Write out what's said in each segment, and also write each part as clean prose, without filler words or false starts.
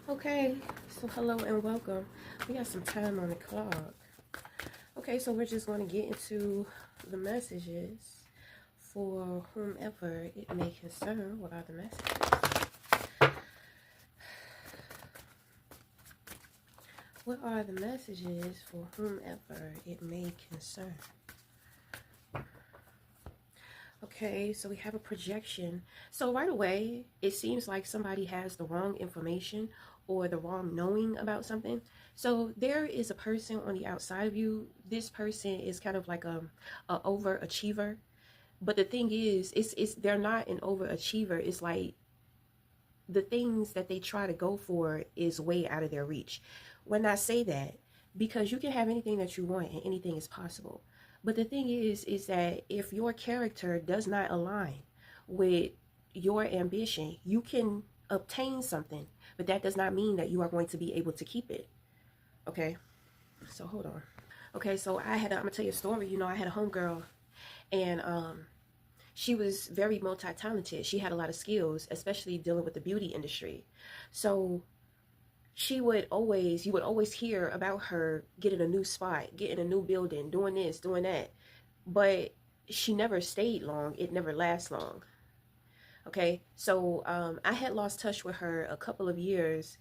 Okay, so hello and welcome. We got some time on the clock. Okay, so we're just going to get into the messages for whomever it may concern. What are the messages? What are the messages for whomever it may concern? Okay, so we have a projection. So right away, it seems like somebody has the wrong information or the wrong knowing about something. So there is a person on the outside of you. This person is kind of like a overachiever. But the thing is, it's they're not an overachiever. It's like the things that they try to go for is way out of their reach. When I say that, because you can have anything that you want and anything is possible. But the thing is that if your character does not align with your ambition, you can obtain something, but that does not mean that you are going to be able to keep it. Okay, so hold on. Okay, so I'm gonna tell you a story. I had a homegirl, and she was very multi-talented. She had a lot of skills, especially dealing with the beauty industry. So you would always hear about her getting a new spot, getting a new building, doing this, doing that. But she never stayed long. It never lasts long. Okay. So I had lost touch with her a couple of years.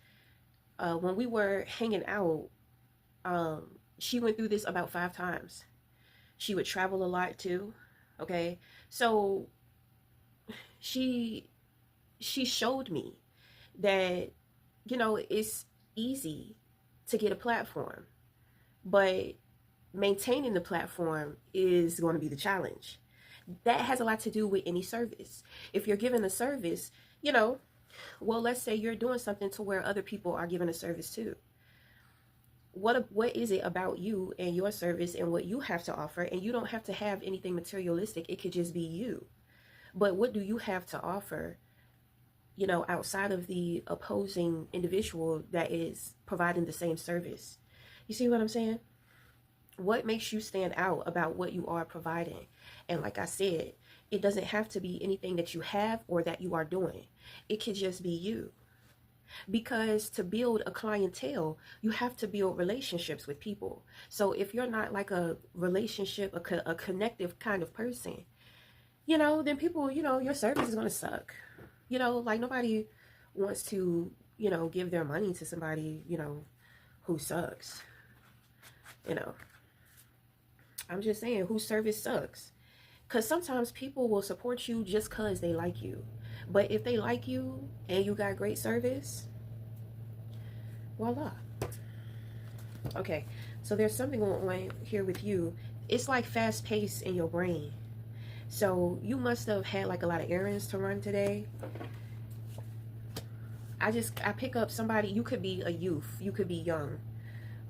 When we were hanging out, she went through this about 5 times. She would travel a lot too. Okay. So she she showed me that it's easy to get a platform, but maintaining the platform is going to be the challenge. That has a lot to do with any service. If you're given a service, well, let's say you're doing something to where other people are given a service too. What is it about you and your service and what you have to offer? And you don't have to have anything materialistic. It could just be you. But what do you have to offer, outside of the opposing individual that is providing the same service? You see what I'm saying? What makes you stand out about what you are providing? And like I said, it doesn't have to be anything that you have or that you are doing. It could just be you. Because to build a clientele, you have to build relationships with people. So if you're not like a relationship, a connective kind of person, then people, your service is going to suck. Like nobody wants to, give their money to somebody, who sucks. You know, I'm just saying whose service sucks. Because sometimes people will support you just because they like you. But if they like you and you got great service, voila. Okay, so there's something going on here with you. It's like fast paced in your brain. So you must have had like a lot of errands to run today. I pick up somebody. You could be a youth, you could be young.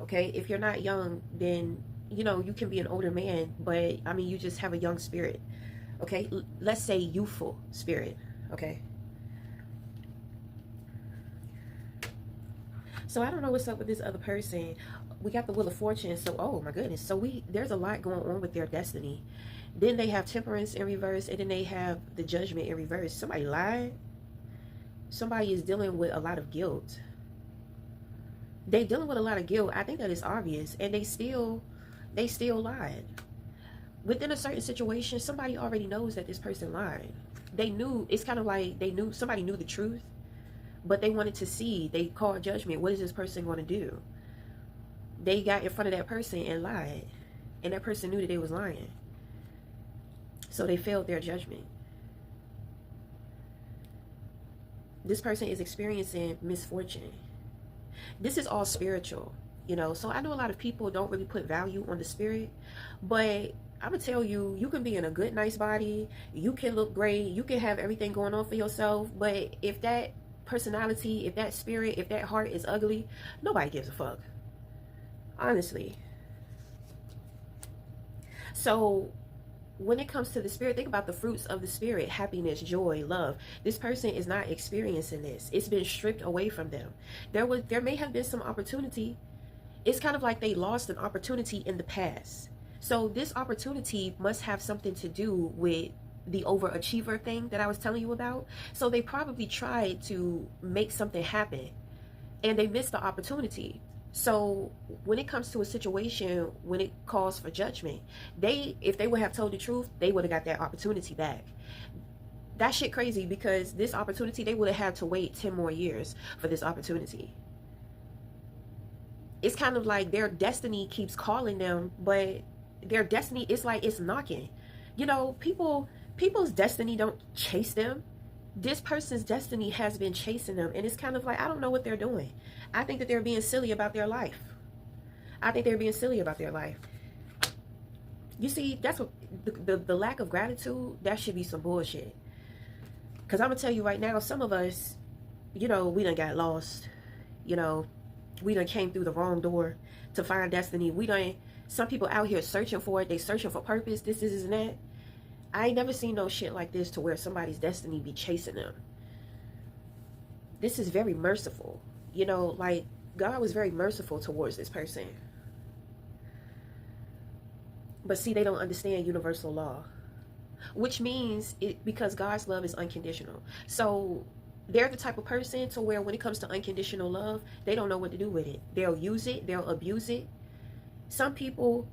Okay, if you're not young, then you can be an older man, but I mean you just have a young spirit. Okay, let's say youthful spirit. Okay, so I don't know what's up with this other person. We got the Wheel of Fortune, so oh my goodness, so there's a lot going on with their destiny. Then they have Temperance in reverse, and then they have the Judgment in reverse. Somebody lied. Somebody is dealing with a lot of guilt. They dealing with a lot of guilt. I think that is obvious, and they still lied. Within a certain situation, somebody already knows that this person lied. They knew. It's kind of like they knew somebody knew the truth, but they wanted to see. They called judgment. What is this person going to do? They got in front of that person and lied, and that person knew that they was lying. So they failed their judgment. This person is experiencing misfortune. This is all spiritual, So I know a lot of people don't really put value on the spirit, but I'm gonna tell you, you can be in a good, nice body, you can look great, you can have everything going on for yourself, but if that personality, if that spirit, if that heart is ugly, nobody gives a fuck. Honestly. So when it comes to the spirit, think about the fruits of the spirit: happiness, joy, love. This person is not experiencing this. It's been stripped away from them. There may have been some opportunity. It's kind of like they lost an opportunity in the past. So this opportunity must have something to do with the overachiever thing that I was telling you about. So they probably tried to make something happen and they miss the opportunity. So when it comes to a situation, when it calls for judgment, if they would have told the truth, they would have got that opportunity back. That shit crazy, because this opportunity, they would have had to wait 10 more years for this opportunity. It's kind of like their destiny keeps calling them, but their destiny is like it's knocking. You know, people's destiny don't chase them. This person's destiny has been chasing them, and it's kind of like, I don't know what they're doing. I think that they're being silly about their life. I think they're being silly about their life. You see, that's what the lack of gratitude, that should be some bullshit. Because I'm gonna tell you right now, some of us, you know, we done got lost. You know, we done came through the wrong door to find destiny. Some people out here searching for it. They searching for purpose. This and that. I ain't never seen no shit like this to where somebody's destiny be chasing them. This is very merciful. You know, like, God was very merciful towards this person. But see, they don't understand universal law. Which means, because God's love is unconditional. So they're the type of person to where when it comes to unconditional love, they don't know what to do with it. They'll use it. They'll abuse it. Some people,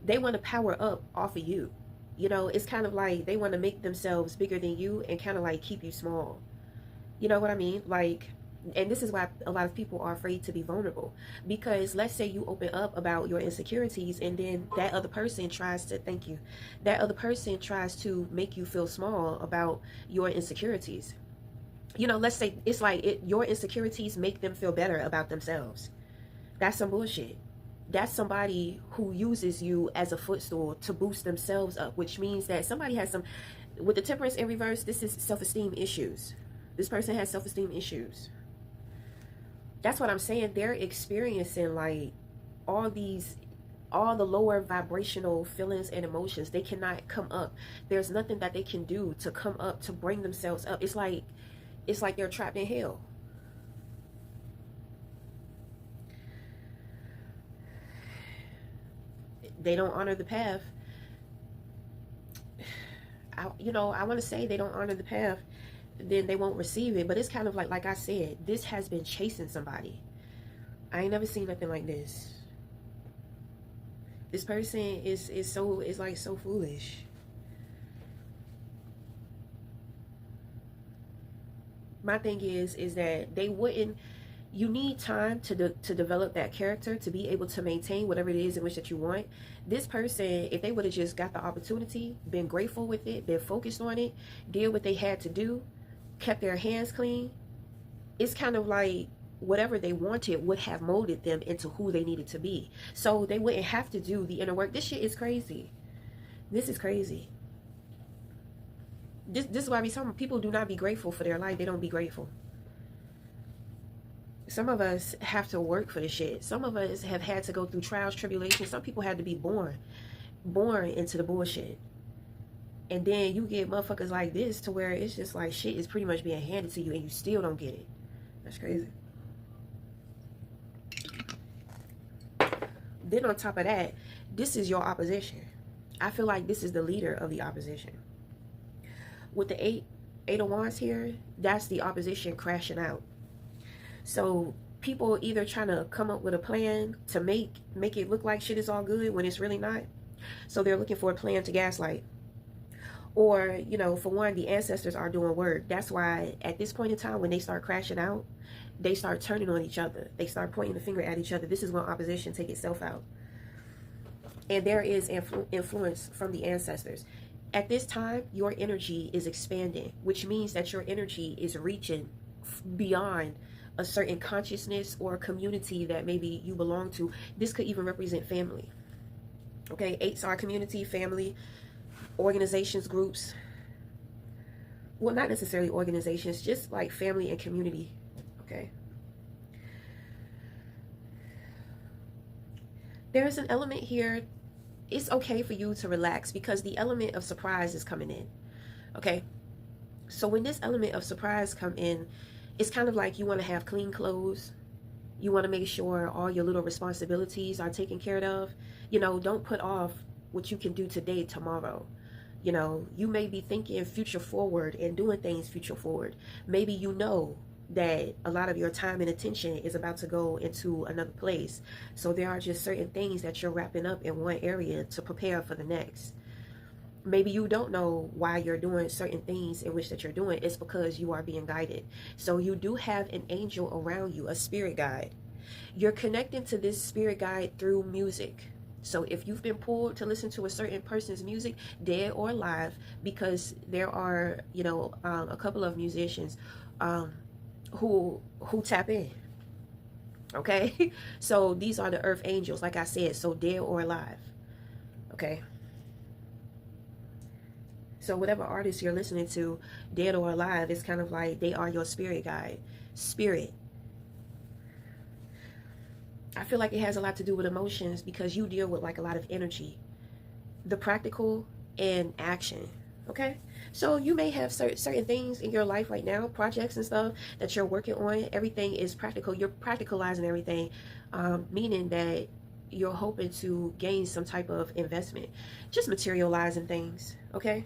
they want to power up off of you. You know, it's kind of like they want to make themselves bigger than you and kind of like keep you small. You know what I mean? Like, and this is why a lot of people are afraid to be vulnerable. Because let's say you open up about your insecurities, and then that other person tries to, thank you, that other person tries to make you feel small about your insecurities. You know, let's say it's like your insecurities make them feel better about themselves. That's some bullshit. That's somebody who uses you as a footstool to boost themselves up, which means that somebody has some, with the temperance in reverse, this is self-esteem issues. This person has self-esteem issues. That's what I'm saying. They're experiencing like all the lower vibrational feelings and emotions. They cannot come up. There's nothing that they can do to come up, to bring themselves up. It's like they're trapped in hell. They don't honor the path. I want to say they don't honor the path, then they won't receive it. But it's kind of like I said, this has been chasing somebody. I ain't never seen nothing like this. This person is like so foolish. My thing is that they wouldn't. You need time to develop that character to be able to maintain whatever it is in which that you want. This person, if they would have just got the opportunity, been grateful with it, been focused on it, did what they had to do, kept their hands clean, it's kind of like whatever they wanted would have molded them into who they needed to be. So they wouldn't have to do the inner work. This shit is crazy. This is crazy. This is why some people do not be grateful for their life. They don't be grateful. Some of us have to work for the shit. Some of us have had to go through trials, tribulations. Some people had to be born into the bullshit. And then you get motherfuckers like this to where it's just like shit is pretty much being handed to you and you still don't get it. That's crazy. Then on top of that, this is your opposition. I feel like this is the leader of the opposition. With the eight of wands here, that's the opposition crashing out. So people either trying to come up with a plan to make it look like shit is all good when it's really not. So they're looking for a plan to gaslight. Or, you know, for one, the ancestors are doing work. That's why at this point in time, when they start crashing out, they start turning on each other. They start pointing the finger at each other. This is when opposition take itself out. And there is influence from the ancestors. At this time, your energy is expanding, which means that your energy is reaching beyond a certain consciousness or community that maybe you belong to. This could even represent family. Okay, 8s are community, family, organizations, groups. Well, not necessarily organizations, just like family and community. Okay. There's an element here. It's okay for you to relax because the element of surprise is coming in. Okay. So when this element of surprise come in, it's kind of like you want to have clean clothes. You want to make sure all your little responsibilities are taken care of. You know, don't put off what you can do today, tomorrow. You know, you may be thinking future forward and doing things future forward. Maybe you know that a lot of your time and attention is about to go into another place. So there are just certain things that you're wrapping up in one area to prepare for the next. Maybe you don't know why you're doing certain things in which that you're doing. It's because you are being guided. So you do have an angel around you, a spirit guide. You're connecting to this spirit guide through music. So if you've been pulled to listen to a certain person's music, dead or alive, because there are, a couple of musicians um, who tap in. Okay, so these are the earth angels, like I said, so dead or alive. Okay. So whatever artist you're listening to, dead or alive, it's kind of like they are your spirit guide. Spirit. I feel like it has a lot to do with emotions because you deal with like a lot of energy. The practical and action. Okay? So you may have certain things in your life right now, projects and stuff that you're working on. Everything is practical. You're practicalizing everything, meaning that you're hoping to gain some type of investment. Just materializing things. Okay?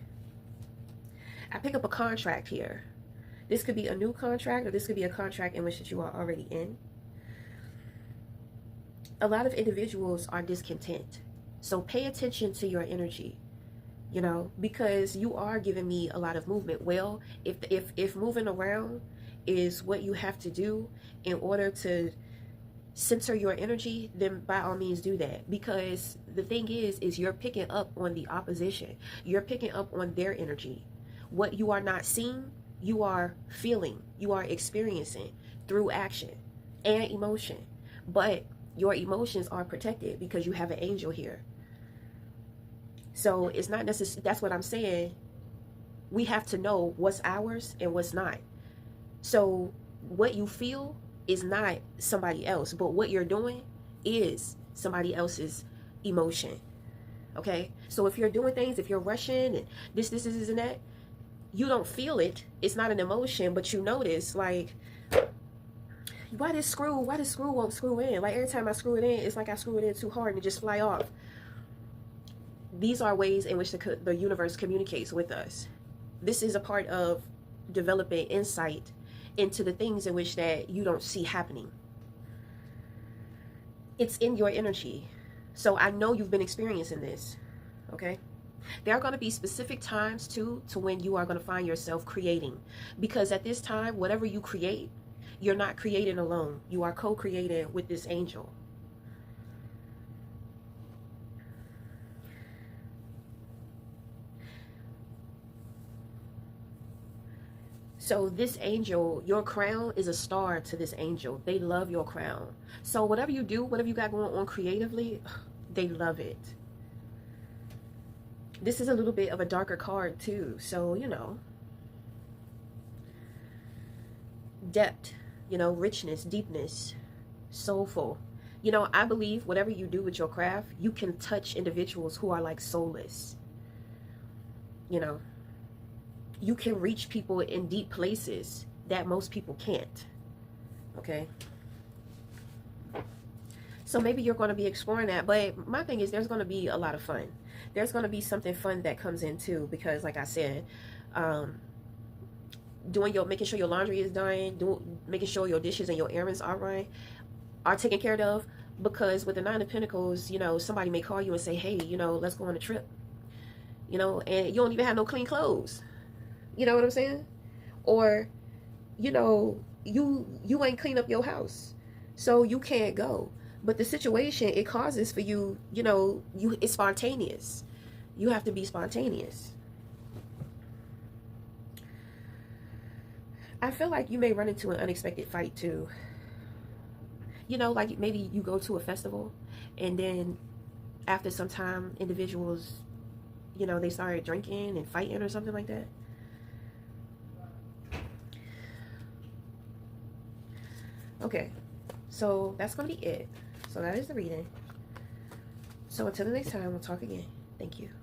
I pick up a contract here. This could be a new contract, or this could be a contract in which that you are already in. A lot of individuals are discontent. So pay attention to your energy, because you are giving me a lot of movement. Well, if moving around is what you have to do in order to center your energy, then by all means do that. Because the thing is you're picking up on the opposition. You're picking up on their energy. What you are not seeing, you are feeling, you are experiencing through action and emotion. But your emotions are protected because you have an angel here. So it's not necessary. That's what I'm saying. We have to know what's ours and what's not. So what you feel is not somebody else, but what you're doing is somebody else's emotion. Okay? So if you're doing things, if you're rushing and this, and that, you don't feel it. It's not an emotion, but you notice, like, why this screw won't screw in? Like, every time I screw it in, it's like I screw it in too hard and it just fly off. These are ways in which the universe communicates with us. This is a part of developing insight into the things in which that you don't see happening. It's in your energy. So I know you've been experiencing this. Okay? There are going to be specific times too to when you are going to find yourself creating, because at this time, whatever you create, you're not creating alone. You are co-creating with this angel. So this angel, your crown is a star to this angel. They love your crown. So whatever you do, whatever you got going on creatively, they love it. This is a little bit of a darker card too. So, depth, richness, deepness, soulful. I believe whatever you do with your craft, you can touch individuals who are like soulless. You can reach people in deep places that most people can't. Okay? So maybe you're going to be exploring that. But my thing is, there's going to be a lot of fun. There's going to be something fun that comes in too. Because like I said, making sure your laundry is done, making sure your dishes and your errands are taken care of. Because with the Nine of Pentacles, somebody may call you and say, hey, let's go on a trip. And you don't even have no clean clothes. You know what I'm saying? Or, you ain't clean up your house, so you can't go. But the situation it causes for you, it's spontaneous. You have to be spontaneous. I feel like you may run into an unexpected fight too. Like maybe you go to a festival, and then after some time, individuals, they started drinking and fighting or something like that. Okay, so that's going to be it. So that is the reading. So until the next time, we'll talk again. Thank you.